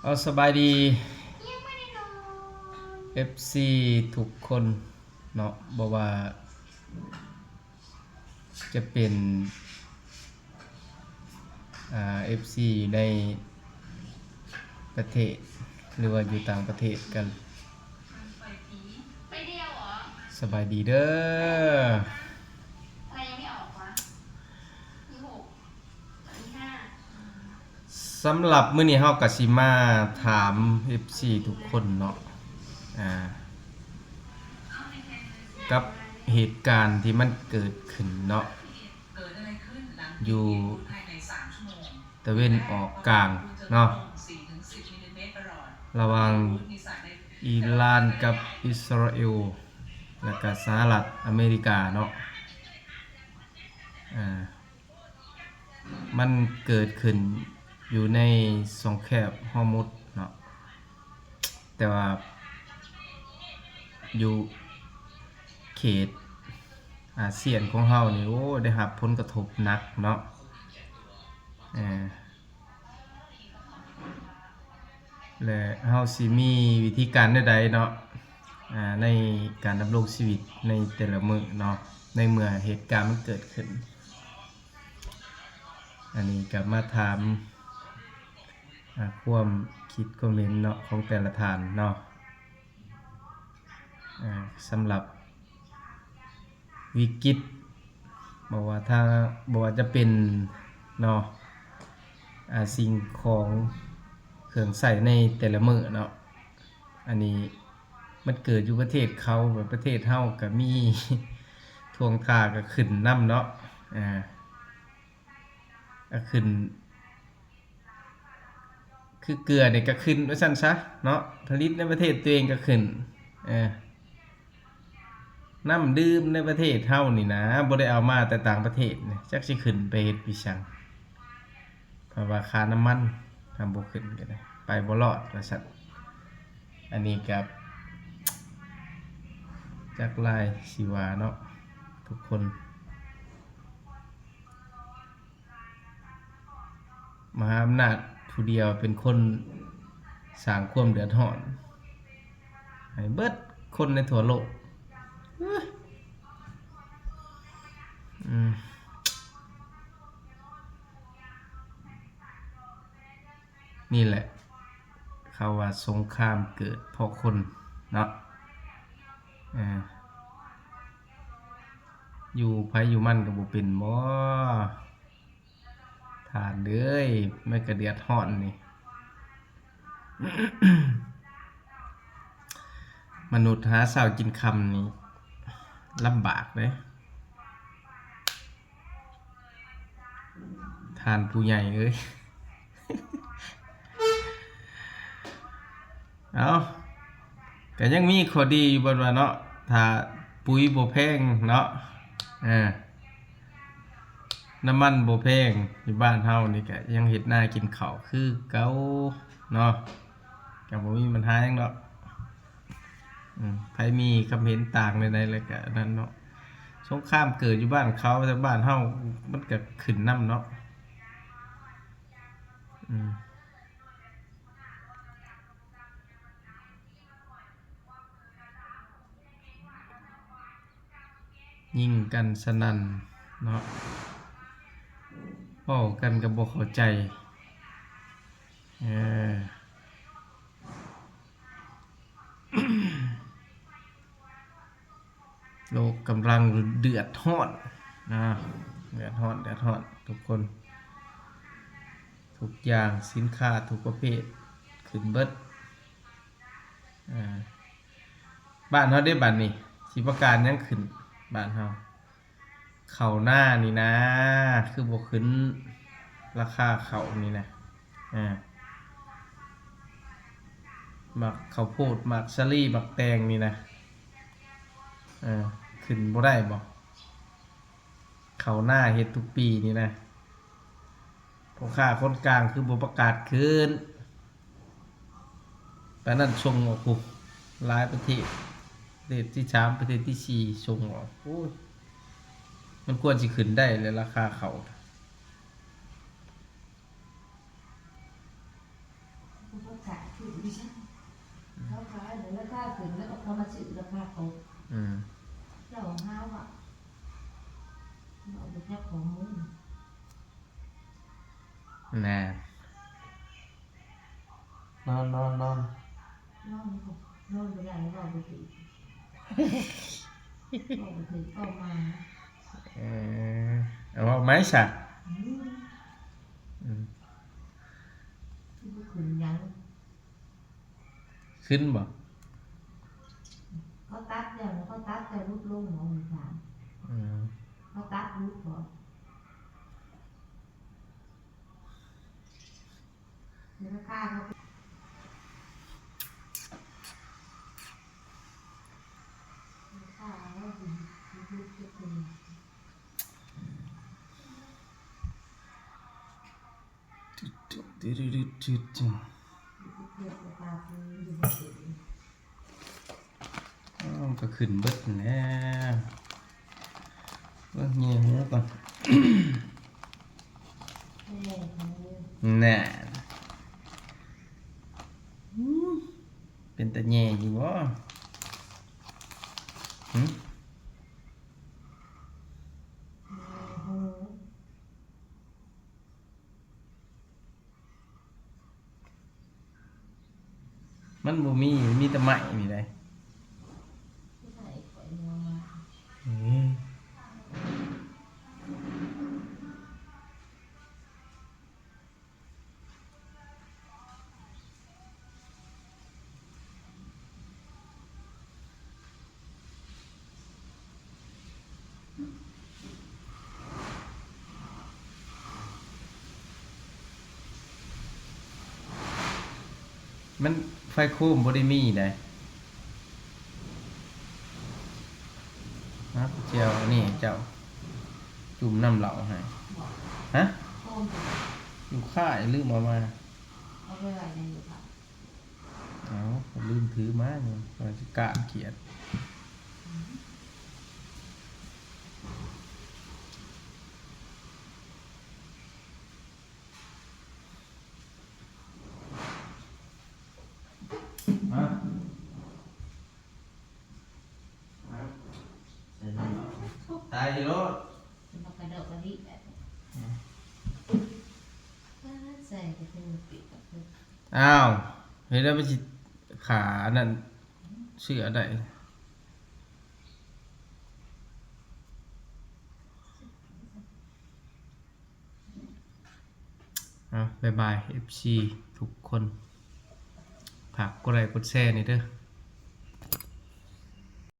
เอาสบายดี FC ทุกคนเนาะบอกว่าจะเป็นFC อยู่ในประเทศหรือว่าอยู่ต่างประเทศกันสบายดีเด้ออะไรยังไม่ออกวะที่หกที่ห้าสำหรับมื้อนี้เฮาก็สิมาถาม FC ทุกคนเนาะกับเหตุการณ์ที่มันเกิดขึ้นเนาะอยู่ตะเวนออกกลางเนาะระหว่างอิหร่านกับอิสราเอลและก็สหรัฐอเมริกาเนาะมันเกิดขึ้นอยู่ในสงครามฮอร์มุซเนาะแต่ว่าอยู่เขตอาเซียนของเฮานี่โอ้ได้รับผลกระทบหนักเนาะและเฮาสิมีวิธีการใดๆเนาะในการดำรงชีวิตในแต่ละมื้อเนาะในเมื่อเหตุการณ์มันเกิดขึ้นอันนี้ก็มาถามความคิดความเห็นเนาะของแต่ละท่านเนาะสำหรับวิกฤตบอกว่าถ้าบอกว่าจะเป็นเนาะสิ่งของเครื่องใช้ในแต่ละมื้อเนาะอันนี้มันเกิดอยู่ประเทศเขาแบบประเทศเฮาก็มีทวงค่าก็ขึ้นนำเนาะก็ขึ้นคือเกลือเนี่ยก็ขึ้นว่าซั่นซะเนาะผลิตในประเทศตัวเองก็ขึ้นน้ำดื่มในประเทศเฮานี่นะบ่ได้เอามาแต่ต่างประเทศนี่จักสิขึ้นไปเฮ็ดปิชังเพราะว่าค่าน้ำมันทำบ่ขึ้นก็ได้ไปบ่รอดว่าซั่นอันนี้ก็จักลายสิว่าเนาะทุกคนมหาอำนาจผู้เดียวเป็นคนสร้างความเดือดร้อนให้เบิดคนในทั่วโลกนี่แหละเขาว่าสงครามเกิดเพราะคนเนาะอยู่ไผอยู่มันก็บ่เป็นบ่ทานเด้ยไม่กระเดือดร้อนนี่ มนุษย์หาเช้ากินค่ำนี่ลำบากเด้ทานผู้ใหญ่เอ้ย เอาก็ยังมีข้อดีอยู่บ่ว่าเนาะถ้าปุ๋ยบ่แพงเนาะน้ำมันบ่แพงอยู่บ้านเฮานี่ก็ยังเฮ็ดนากินข้าวคือเก่าเนาะก็บ่มีปัญหาหยังดอกไผมีคำเห็นต่างใดๆแล้วก็นั่นเนาะสงครามเกิดอยู่บ้านเขาแต่บ้านเฮามันก็ขึ้นนำเนาะยิงกันสนั่นเนาะเว้ากันก็บ่เข้าใจโลกกำลังเดือดร้อนนะเดือดร้อนทุกคนทุกอย่างสินค้าทุกประเภทขึ้นเบิดบ้านเฮาได้บัดนี้สิประการยังขึ้นบ้านเฮาข้าวหน้านี่นะคือบ่ขึ้นราคาข้าวนี่นะหมักข้าวโพดหมักสาลี่หมักแตงนี่นะขึ้นบ่ได้บ่ข้าวหน้าเฮ็ดทุกปีนี่นะพ่อค้าคนกลางคือบ่ประกาศขึ้นปานนั้นส่งออกพุหลายประเทศที่3ประเทศที่4ส่งออกโอ้ยมันควรสิขึ้นได้เลยราคาข้าว ขายขึ้นดิฉันเขาขายเดี๋ยวราคาขึ้นแล้วเขามาซื้อราคาตก อืม เจ้าห้าวอ่ะเราไปแค่ของมึง น่ะนอน นอนไปได้แล้วเราไปถึงเราไปถึงก็มา เออเอาไม้ซะ อืม อืม ที่บุขึ้นยัง ขึ้นบ่ เขาตัดแล้วเขาตัดแต่รูปลงหมอหนึ่งสาม อืม เขาตัดรูปก่อนเดี๋ยวราคาเขาราคาเขาดีรูปจะเป็น ตึ๊ด เทียบราคาคืออยู่บนถึง อ้าวก็ขึ้นเบิดนั่นแหล้วเบิ่งแง่หูก่อน แม่ของเรื่อง น่ะอืมเป็นตาแง่อยู่บ่หึ หู มันบ่มีแต่ไม้นี่ได้ ผู้ชายปล่อยมือมา เอ้ยมันไฟโคมบ่ได้มีได้นะเจ้านี่เจ้า จุ่มน้ำเหลาให้ บอก ฮะ โค้ง อยู่ค่ายลืมเอามา เอาไปไว้ในอยู่ค่ะ เอาลืมถือมาเนี่ยมันจะกล้าเขียดมาตายอยู่รถ มากระโดดกระดิบแบบใส่กระเทียมปิดกับเพื่อน อ้าวเฮ้ยแล้วไปจิขานั่นเชื่อได้บ๊ายบาย FC ทุกคนฝากกดไลค์กดแชร์นี่เด้อ